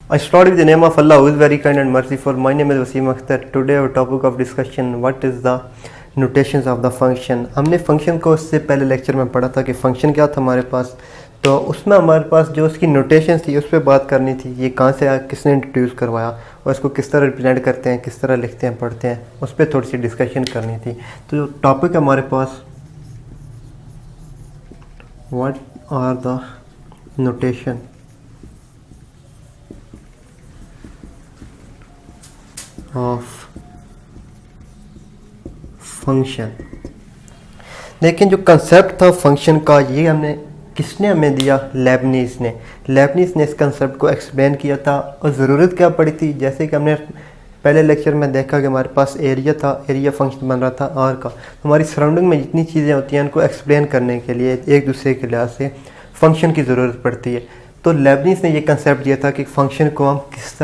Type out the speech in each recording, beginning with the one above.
I start with the name of Allah, who is very kind and merciful. My name is Wasim Akhtar. Today our topic of discussion, what is the notations of the function. हमने function को इससे पहले lecture में पढ़ा था कि function क्या था हमारे पास, तो उसमें हमारे पास जो उसकी notations थी उस पर बात करनी थी. ये कहाँ से आया, किसने इंट्रोड्यूस करवाया और इसको किस तरह रिप्रेजेंट करते हैं, किस तरह लिखते हैं, पढ़ते हैं, उस पर थोड़ी सी डिस्कशन करनी थी. तो जो टॉपिक है हमारे पास, what are the notation of function. लेकिन जो कंसेप्ट था फंक्शन का, ये हमने किसने हमें दिया, लेबनीज़ ने. लेबनीज़ ने इस कंसेप्ट को एक्सप्लेन किया था. और ज़रूरत क्या पड़ी थी, जैसे कि हमने पहले लेक्चर में देखा कि हमारे पास एरिया था, एरिया फंक्शन बन रहा था आर का. हमारी सराउंडिंग में जितनी चीज़ें होती हैं उनको एक्सप्लेन करने के लिए एक दूसरे के लिहाज से फंक्शन की ज़रूरत पड़ती है. तो लेबनीज़ ने ये कंसेप्ट दिया था कि फ़ंक्शन को हम किस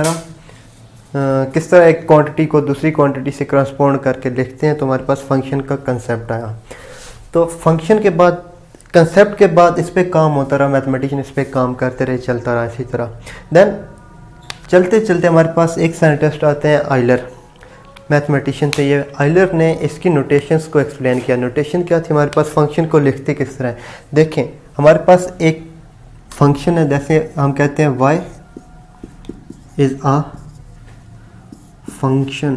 तरह एक क्वांटिटी को दूसरी क्वांटिटी से करस्पॉन्ड करके लिखते हैं. तो हमारे पास फंक्शन का कंसेप्ट आया. तो फंक्शन के बाद, कंसेप्ट के बाद इस पे काम होता रहा, मैथमेटिशियन इस पे काम करते रहे, चलता रहा इसी तरह. देन चलते चलते हमारे पास एक साइंटिस्ट आते हैं आइलर, मैथमेटिशियन थे ये. आइलर ने इसकी नोटेशंस को एक्सप्लेन किया. नोटेशन क्या थी हमारे पास, फंक्शन को लिखते किस तरह. देखें हमारे पास एक फंक्शन है, जैसे हम कहते हैं y is a function,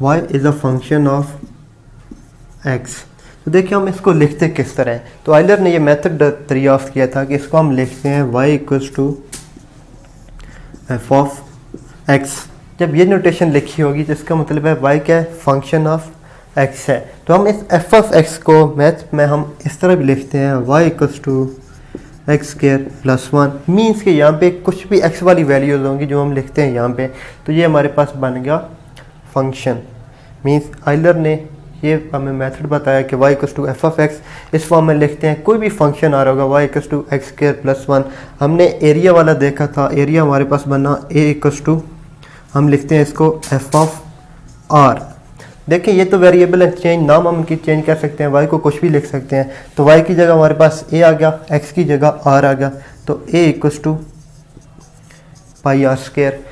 y is a function of x. तो देखिए हम इसको लिखते किस तरह हैं. तो आइलर ने ये मेथड दरियाफ्त किया था कि इसको हम लिखते हैं y equals to F of x. जब ये नोटेशन लिखी होगी तो इसका मतलब है y क्या है, फंक्शन ऑफ x है. तो हम इस f ऑफ x को मैथ में हम इस तरह भी लिखते हैं y equals to x square plus 1. Means कि यहाँ पे कुछ भी x वाली वैल्यूज़ होंगी जो हम लिखते हैं यहाँ पे, तो ये हमारे पास बन गया फंक्शन. मीन्स आइलर ने ये हमें मेथड बताया कि y equals to F of x इस फॉर्म में लिखते हैं. कोई भी फंक्शन आ रहा होगा y equals to x square plus 1. हमने एरिया वाला देखा था, एरिया हमारे पास बना a इक्वल्स टू, हम लिखते हैं इसको एफ ऑफ r. देखिए ये तो वेरिएबल है, चेंज नाम हम उनकी चेंज कर सकते हैं, y को कुछ भी लिख सकते हैं. तो y की जगह हमारे पास a आ गया, x की जगह r आ गया. तो a equals to pi r square.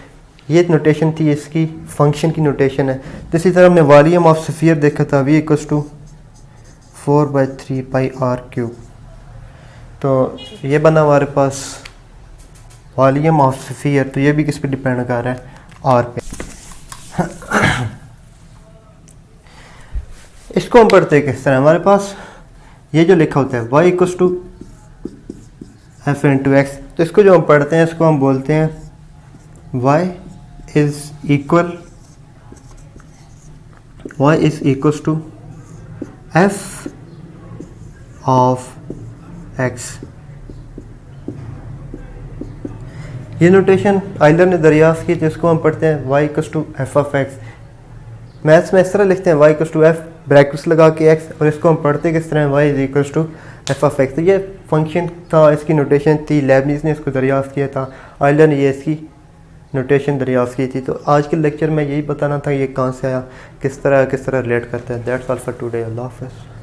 ये नोटेशन थी इसकी, फंक्शन की नोटेशन है. तो इसी तरह हमने वॉल्यूम ऑफ स्फीयर देखा था, v equals to 4/3 pi r cube. तो ये बना हमारे पास वॉल्यूम ऑफ स्फीयर. तो ये भी किस पे डिपेंड कर रहा है, r पे. इसको हम पढ़ते हैं किस तरह, हमारे पास ये जो लिखा होता है y equals to F into x. तो इसको जो हम पढ़ते हैं इसको हम बोलते हैं y is equals to f of x. ये नोटेशन आइलर ने दरियाफ्त की, जिसको हम पढ़ते हैं y equals to F of x. Maths में इस तरह लिखते हैं y equals to F brackets लगा के x, और इसको हम पढ़ते किस तरह, y is equals to F of x. तो ये फंक्शन था, इसकी नोटेशन थी. लेबनीज़ ने इसको दरियाफ्त किया था, आइलर ने ये इसकी नोटेशन दरियाफ्त की थी. तो आज के लेक्चर में यही बताना था ये कहाँ से आया, किस तरह रिलेट करता है. That's all for today. अल्लाह हाफ़िज़.